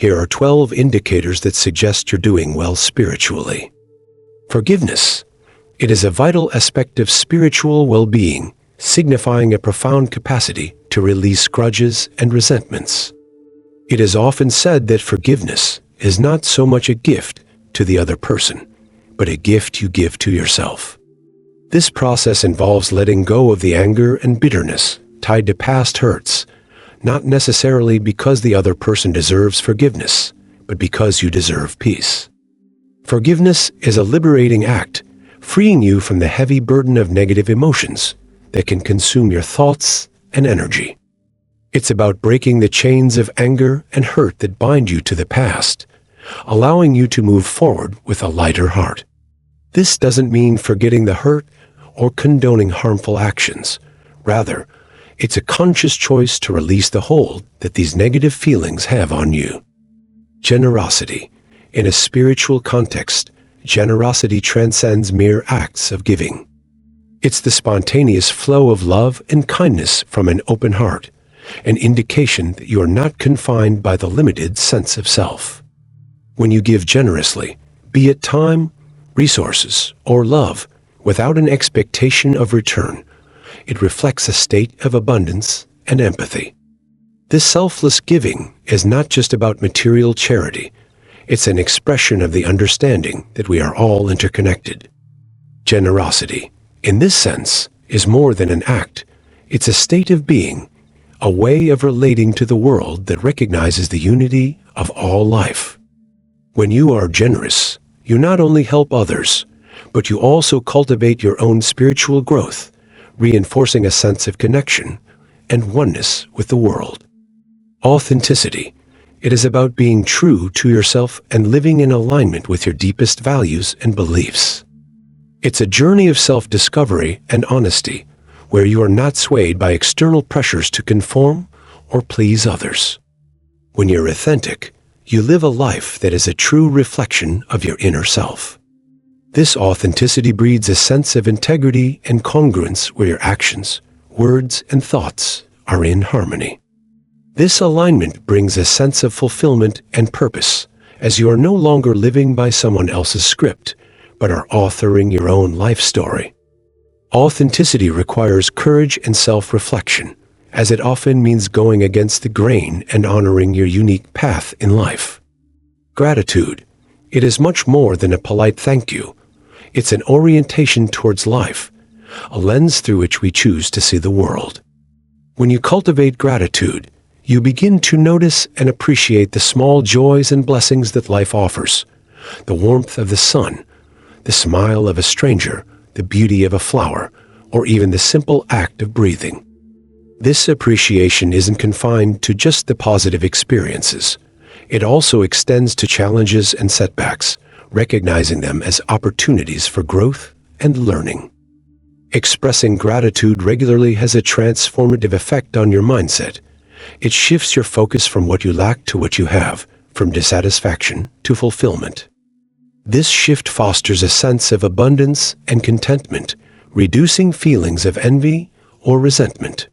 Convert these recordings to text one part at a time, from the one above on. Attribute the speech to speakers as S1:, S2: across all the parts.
S1: Here are 12 indicators that suggest you're doing well spiritually. Forgiveness. It is a vital aspect of spiritual well-being, signifying a profound capacity to release grudges and resentments. It is often said that forgiveness is not so much a gift to the other person, but a gift you give to yourself. This process involves letting go of the anger and bitterness tied to past hurts, not necessarily because the other person deserves forgiveness, but because you deserve peace. Forgiveness is a liberating act, freeing you from the heavy burden of negative emotions that can consume your thoughts and energy. It's about breaking the chains of anger and hurt that bind you to the past, allowing you to move forward with a lighter heart. This doesn't mean forgetting the hurt or condoning harmful actions. Rather, it's a conscious choice to release the hold that these negative feelings have on you. Generosity. In a spiritual context, generosity transcends mere acts of giving. It's the spontaneous flow of love and kindness from an open heart, an indication that you are not confined by the limited sense of self. When you give generously, be it time, resources, or love, without an expectation of return, it reflects a state of abundance and empathy. This selfless giving is not just about material charity. It's an expression of the understanding that we are all interconnected. Generosity, in this sense, is more than an act. It's a state of being, a way of relating to the world that recognizes the unity of all life. When you are generous, you not only help others, but you also cultivate your own spiritual growth, reinforcing a sense of connection and oneness with the world. Authenticity. It is about being true to yourself and living in alignment with your deepest values and beliefs. It's a journey of self-discovery and honesty, where you are not swayed by external pressures to conform or please others. When you're authentic, you live a life that is a true reflection of your inner self. This authenticity breeds a sense of integrity and congruence where your actions, words, and thoughts are in harmony. This alignment brings a sense of fulfillment and purpose, as you are no longer living by someone else's script, but are authoring your own life story. Authenticity requires courage and self-reflection, as it often means going against the grain and honoring your unique path in life. Gratitude. It is much more than a polite thank you. It's an orientation towards life, a lens through which we choose to see the world. When you cultivate gratitude, you begin to notice and appreciate the small joys and blessings that life offers, the warmth of the sun, the smile of a stranger, the beauty of a flower, or even the simple act of breathing. This appreciation isn't confined to just the positive experiences. It also extends to challenges and setbacks, recognizing them as opportunities for growth and learning. Expressing gratitude regularly has a transformative effect on your mindset. It shifts your focus from what you lack to what you have, from dissatisfaction to fulfillment. This shift fosters a sense of abundance and contentment, reducing feelings of envy or resentment.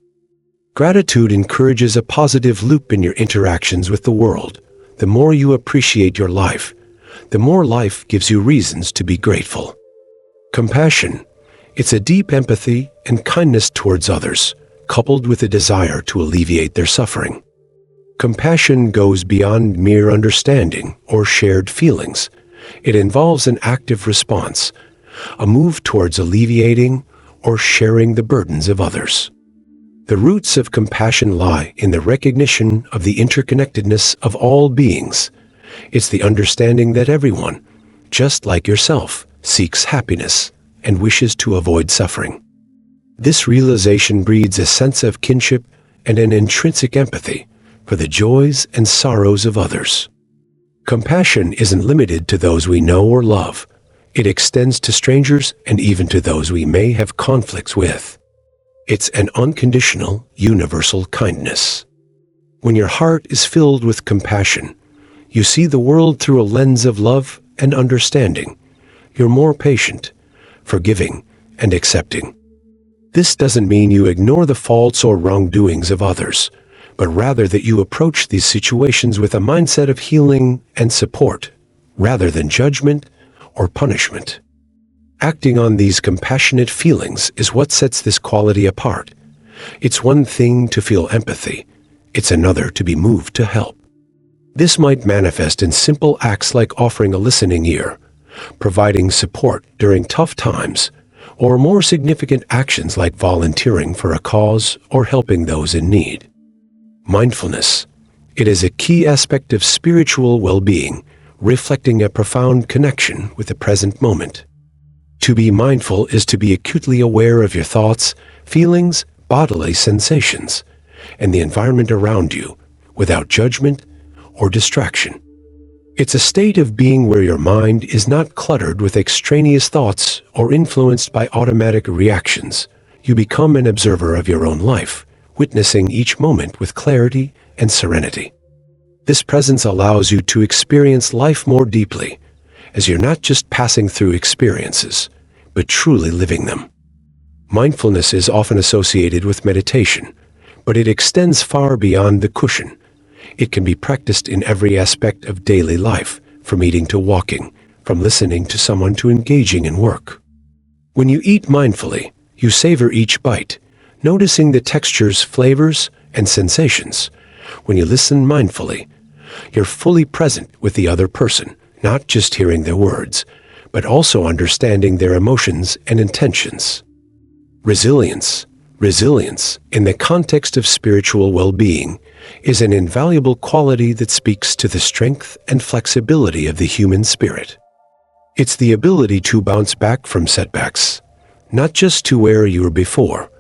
S1: Gratitude encourages a positive loop in your interactions with the world. The more you appreciate your life, the more life gives you reasons to be grateful. Compassion. It's a deep empathy and kindness towards others, coupled with a desire to alleviate their suffering. Compassion goes beyond mere understanding or shared feelings. It involves an active response, a move towards alleviating or sharing the burdens of others. The roots of compassion lie in the recognition of the interconnectedness of all beings. It's the understanding that everyone, just like yourself, seeks happiness and wishes to avoid suffering. This realization breeds a sense of kinship and an intrinsic empathy for the joys and sorrows of others. Compassion isn't limited to those we know or love. It extends to strangers and even to those we may have conflicts with. It's an unconditional, universal kindness. When your heart is filled with compassion, you see the world through a lens of love and understanding. You're more patient, forgiving, and accepting. This doesn't mean you ignore the faults or wrongdoings of others, but rather that you approach these situations with a mindset of healing and support, rather than judgment or punishment. Acting on these compassionate feelings is what sets this quality apart. It's one thing to feel empathy, it's another to be moved to help. This might manifest in simple acts like offering a listening ear, providing support during tough times, or more significant actions like volunteering for a cause or helping those in need. Mindfulness. It is a key aspect of spiritual well-being, reflecting a profound connection with the present moment. To be mindful is to be acutely aware of your thoughts, feelings, bodily sensations, and the environment around you, without judgment or distraction. It's a state of being where your mind is not cluttered with extraneous thoughts or influenced by automatic reactions. You become an observer of your own life, witnessing each moment with clarity and serenity. This presence allows you to experience life more deeply, as you're not just passing through experiences, but truly living them. Mindfulness is often associated with meditation, but it extends far beyond the cushion. It can be practiced in every aspect of daily life, from eating to walking, from listening to someone to engaging in work. When you eat mindfully, you savor each bite, noticing the textures, flavors, and sensations. When you listen mindfully, you're fully present with the other person, not just hearing their words, but also understanding their emotions and intentions. Resilience. Resilience, in the context of spiritual well-being, is an invaluable quality that speaks to the strength and flexibility of the human spirit. It's the ability to bounce back from setbacks, not just to where you were before,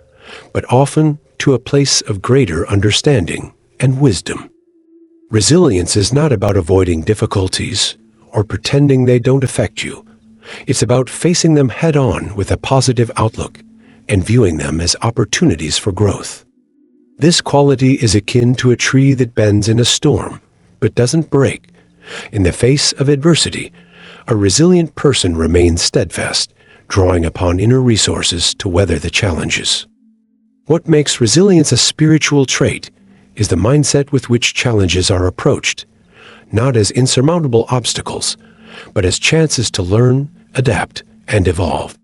S1: but often to a place of greater understanding and wisdom. Resilience is not about avoiding difficulties or pretending they don't affect you. It's about facing them head-on with a positive outlook and viewing them as opportunities for growth. This quality is akin to a tree that bends in a storm, but doesn't break. In the face of adversity, a resilient person remains steadfast, drawing upon inner resources to weather the challenges. What makes resilience a spiritual trait is the mindset with which challenges are approached, not as insurmountable obstacles, but as chances to learn, adapt, and evolve.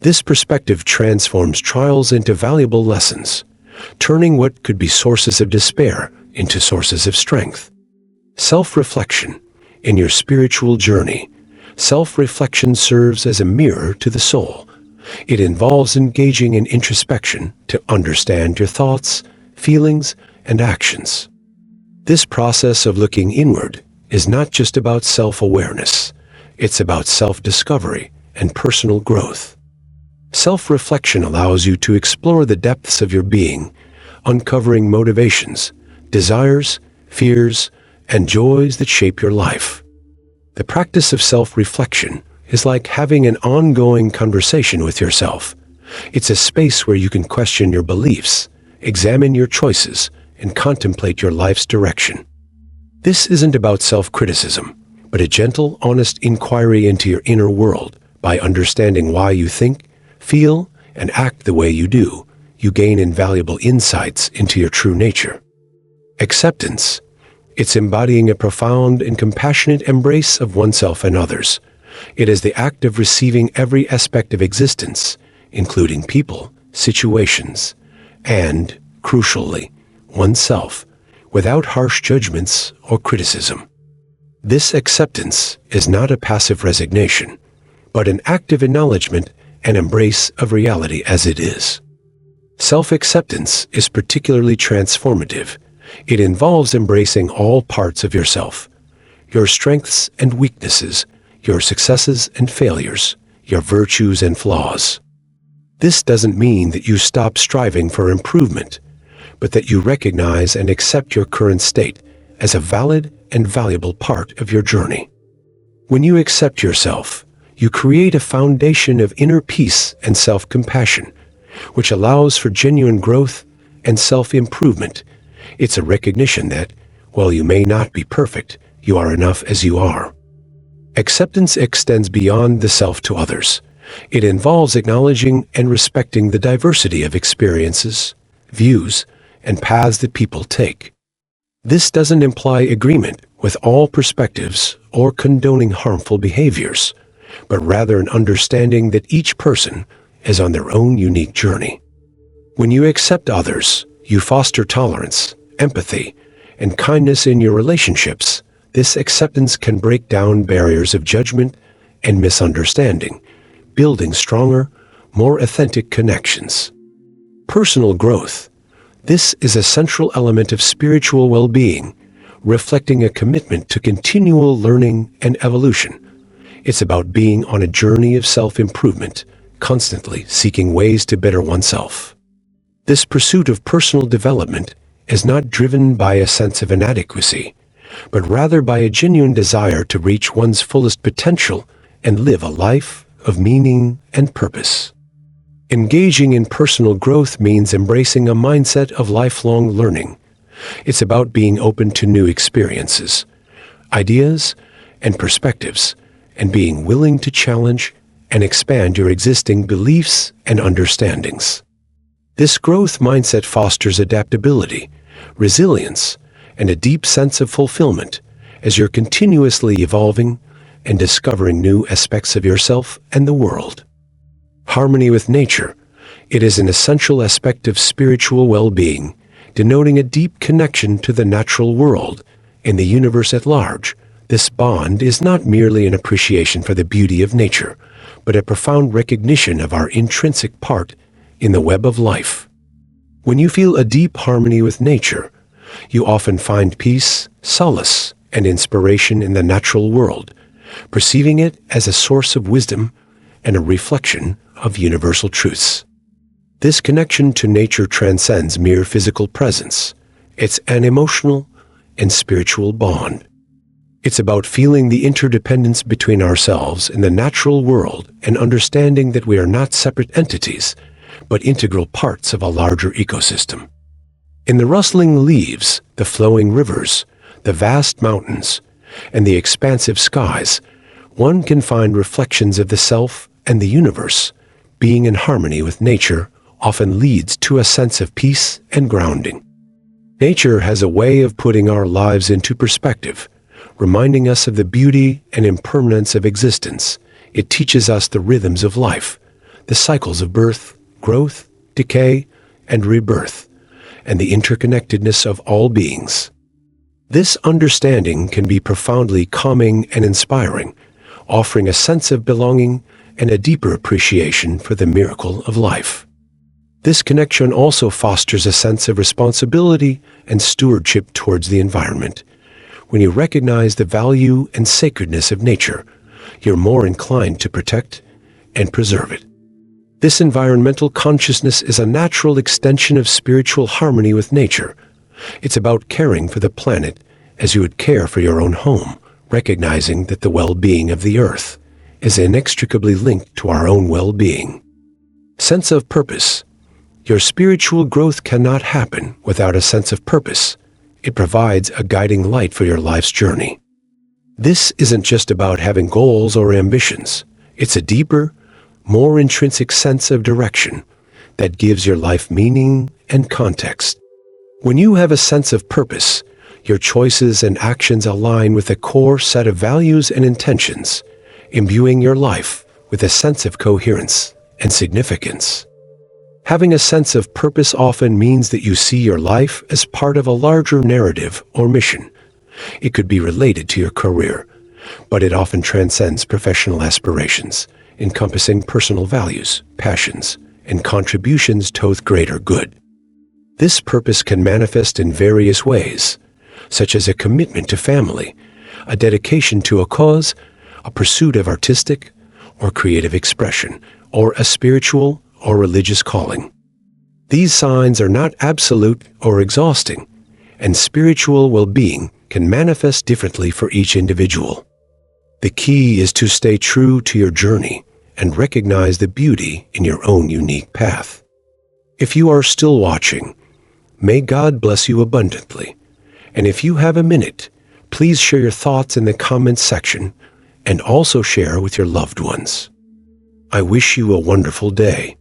S1: This perspective transforms trials into valuable lessons, turning what could be sources of despair into sources of strength. Self-reflection. In your spiritual journey, self-reflection serves as a mirror to the soul. It involves engaging in introspection to understand your thoughts, feelings, and actions. This process of looking inward is not just about self-awareness. It's about self-discovery and personal growth. Self-reflection allows you to explore the depths of your being, uncovering motivations, desires, fears, and joys that shape your life. The practice of self-reflection is like having an ongoing conversation with yourself. It's a space where you can question your beliefs, examine your choices, and contemplate your life's direction. This isn't about self-criticism, but a gentle, honest inquiry into your inner world. By understanding why you think, feel, and act the way you do, you gain invaluable insights into your true nature. Acceptance. It's embodying a profound and compassionate embrace of oneself and others. It is the act of receiving every aspect of existence, including people, situations, and, crucially, oneself, without harsh judgments or criticism. This acceptance is not a passive resignation, but an active acknowledgement and embrace of reality as it is. Self-acceptance is particularly transformative. It involves embracing all parts of yourself, your strengths and weaknesses, your successes and failures, your virtues and flaws. This doesn't mean that you stop striving for improvement, but that you recognize and accept your current state as a valid and valuable part of your journey. When you accept yourself, you create a foundation of inner peace and self-compassion, which allows for genuine growth and self-improvement. It's a recognition that, while you may not be perfect, you are enough as you are. Acceptance extends beyond the self to others. It involves acknowledging and respecting the diversity of experiences, views, and paths that people take. This doesn't imply agreement with all perspectives or condoning harmful behaviors, but rather an understanding that each person is on their own unique journey. When you accept others, you foster tolerance, empathy, and kindness in your relationships. This acceptance can break down barriers of judgment and misunderstanding, building stronger, more authentic connections. Personal growth. This is a central element of spiritual well-being, reflecting a commitment to continual learning and evolution. It's about being on a journey of self-improvement, constantly seeking ways to better oneself. This pursuit of personal development is not driven by a sense of inadequacy, but rather by a genuine desire to reach one's fullest potential and live a life of meaning and purpose. Engaging in personal growth means embracing a mindset of lifelong learning. It's about being open to new experiences, ideas, and perspectives, and being willing to challenge and expand your existing beliefs and understandings. This growth mindset fosters adaptability, resilience, and a deep sense of fulfillment as you're continuously evolving and discovering new aspects of yourself and the world. Harmony with nature. It is an essential aspect of spiritual well-being, denoting a deep connection to the natural world and the universe at large. This bond is not merely an appreciation for the beauty of nature, but a profound recognition of our intrinsic part in the web of life. When you feel a deep harmony with nature, you often find peace, solace, and inspiration in the natural world, perceiving it as a source of wisdom and a reflection of universal truths. This connection to nature transcends mere physical presence. It's an emotional and spiritual bond. It's about feeling the interdependence between ourselves and the natural world and understanding that we are not separate entities, but integral parts of a larger ecosystem. In the rustling leaves, the flowing rivers, the vast mountains, and the expansive skies, one can find reflections of the self and the universe. Being in harmony with nature often leads to a sense of peace and grounding. Nature has a way of putting our lives into perspective, reminding us of the beauty and impermanence of existence. It teaches us the rhythms of life, the cycles of birth, growth, decay, and rebirth, and the interconnectedness of all beings. This understanding can be profoundly calming and inspiring, offering a sense of belonging and a deeper appreciation for the miracle of life. This connection also fosters a sense of responsibility and stewardship towards the environment. When you recognize the value and sacredness of nature, you're more inclined to protect and preserve it. This environmental consciousness is a natural extension of spiritual harmony with nature. It's about caring for the planet as you would care for your own home, recognizing that the well-being of the earth is inextricably linked to our own well-being. Sense of purpose. Your spiritual growth cannot happen without a sense of purpose. It provides a guiding light for your life's journey. This isn't just about having goals or ambitions. It's a deeper, more intrinsic sense of direction that gives your life meaning and context. When you have a sense of purpose, your choices and actions align with a core set of values and intentions, imbuing your life with a sense of coherence and significance. Having a sense of purpose often means that you see your life as part of a larger narrative or mission. It could be related to your career, but it often transcends professional aspirations, encompassing personal values, passions, and contributions to the greater good. This purpose can manifest in various ways, such as a commitment to family, a dedication to a cause, a pursuit of artistic or creative expression, or a spiritual or religious calling. These signs are not absolute or exhausting, and spiritual well-being can manifest differently for each individual. The key is to stay true to your journey and recognize the beauty in your own unique path. If you are still watching, may God bless you abundantly. And if you have a minute, please share your thoughts in the comments section and also share with your loved ones. I wish you a wonderful day.